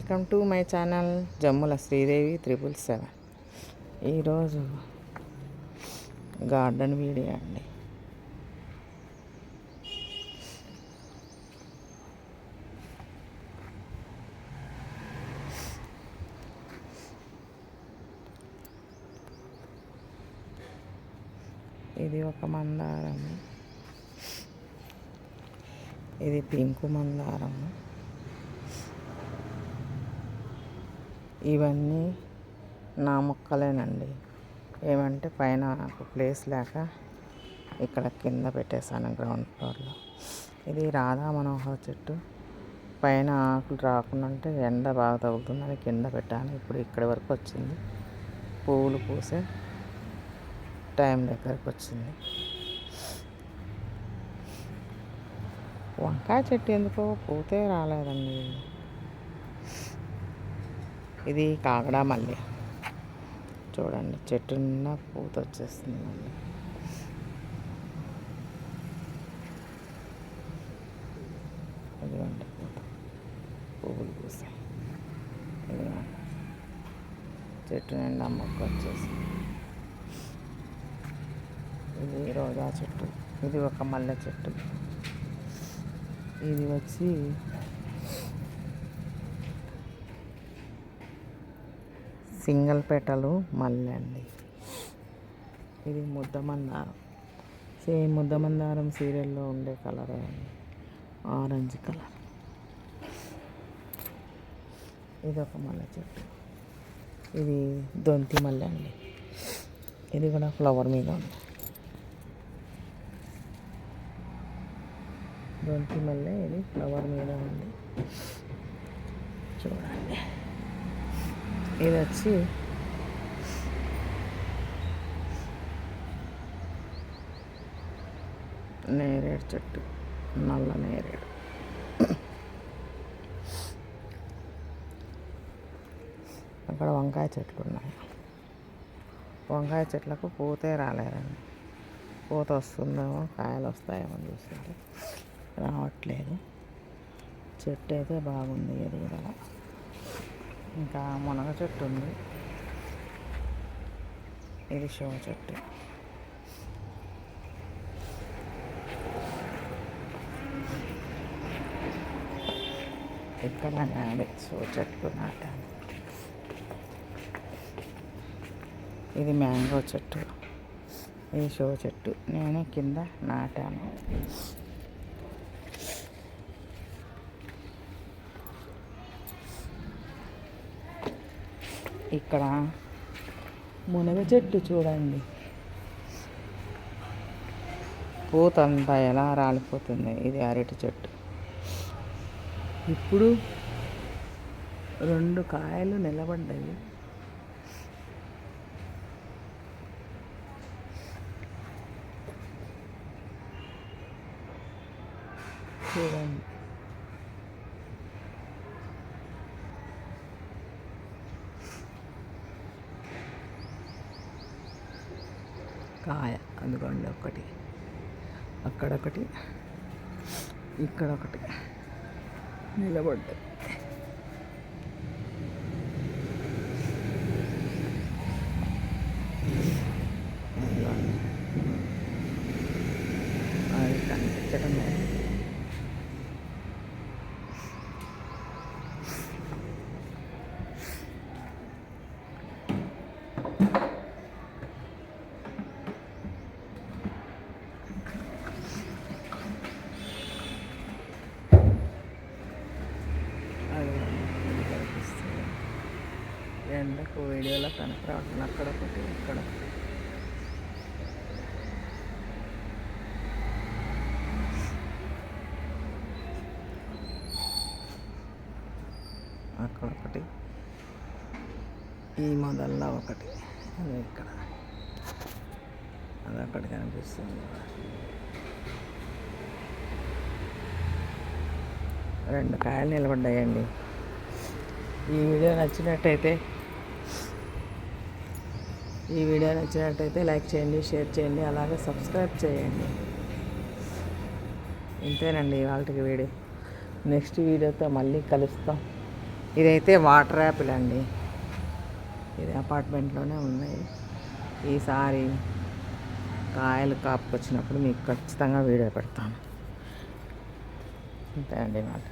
Welcome to my channel Jammula Sridevi 777. ఈరోజు garden video అండి. ఇది ఒక మందారము, ఇది పింకు మందారము. ఇవన్నీ నా మొక్కలేనండి. ఏమంటే పైన నాకు ప్లేస్ లేక ఇక్కడ కింద పెట్టేశాను గ్రౌండ్ ఫ్లోర్లో. ఇది రాధా మనోహర్ చెట్టు. పైన ఆకులు రాకుండా అంటే ఎండ బాగా తగులుతుందని కింద పెట్టాను. ఇప్పుడు ఇక్కడి వరకు వచ్చింది. పువ్వులు పూసే టైం దగ్గరకు వచ్చింది. వంకాయ చెట్టు ఎందుకో పూతే రాలేదండి. ఇది కాగడా మల్లె చూడండి, చెట్టు నిండా పూత వచ్చేస్తుంది మళ్ళీ. ఇదిగోండి పూత, పువ్వులు పూసాయి. ఇదిగోండి చెట్టు నిండా మొక్క వచ్చేసింది. ఇది రోజా చెట్టు, ఇది ఒక మల్లె చెట్టు. ఇది వచ్చి సింగిల్ పెటలు మల్లె అండి. ఇది ముద్ద మందారం, సేమ్ ముద్ద మందారం సీరియల్లో ఉండే కలరే అండి, ఆరెంజ్ కలర్. ఇది ఒక మల్లె చెట్టు. ఇది దొంతి మల్లె అండి. ఇది కూడా ఫ్లవర్ మీద ఉంది. దొంతి మల్లె, ఇది ఫ్లవర్ మీద ఉంది చూడండి. ఇది వచ్చి నేరేడు చెట్టు, నల్ల నేరేడు. అక్కడ వంకాయ చెట్లు ఉన్నాయి. వంకాయ చెట్లకు పూతే రాలేదండి. పూత వస్తుందేమో, కాయలు వస్తాయేమో చూస్తుంటే రావట్లేదు. చెట్టు అయితే బాగుంది ఎదుగుదల. ఇంకా మునగ చెట్టు ఉంది. ఇది షో చెట్టు. ఇక్కడ నాడే షో చెట్టు నాటాను. ఇది మ్యాంగో చెట్టు, ఇది షో చెట్టు. నేను కింద నాటాను. ఇక్కడ మునగ చెట్టు చూడండి, పూత అంతా ఎలా రాలిపోతుంది. ఇది అరటి చెట్టు. ఇప్పుడు 2 కాయలు నిలబడ్డాయి. చూడండి, కాయ అందుకోండి. ఒకటి అక్కడొకటి, ఇక్కడొకటి నిలబడ్డాయి. అది కనిపించడం లేదు. ఎండకు వీడియోలో కనపరావట్లేదు. అక్కడొకటి, ఇక్కడొకటి. అక్కడొకటి, ఈ మొదల్లో ఒకటి, అది ఇక్కడ, అదొకటి కనిపిస్తుంది. 2 కాయలు నిలబడ్డాయండి. ఈ వీడియో నచ్చినట్టయితే లైక్ చేయండి, షేర్ చేయండి, అలాగే సబ్స్క్రైబ్ చేయండి. ఇంతేనండి ఇవాళకి వీడియో. నెక్స్ట్ వీడియోతో మళ్ళీ కలుస్తాం. ఇదైతే వాటర్ యాపిల్ అండి. ఇది అపార్ట్మెంట్లోనే ఉన్నాయి. ఈసారి కాయలు కాపుకొచ్చినప్పుడు మీకు ఖచ్చితంగా వీడియో పెడతాను. అంతే అండి మాట.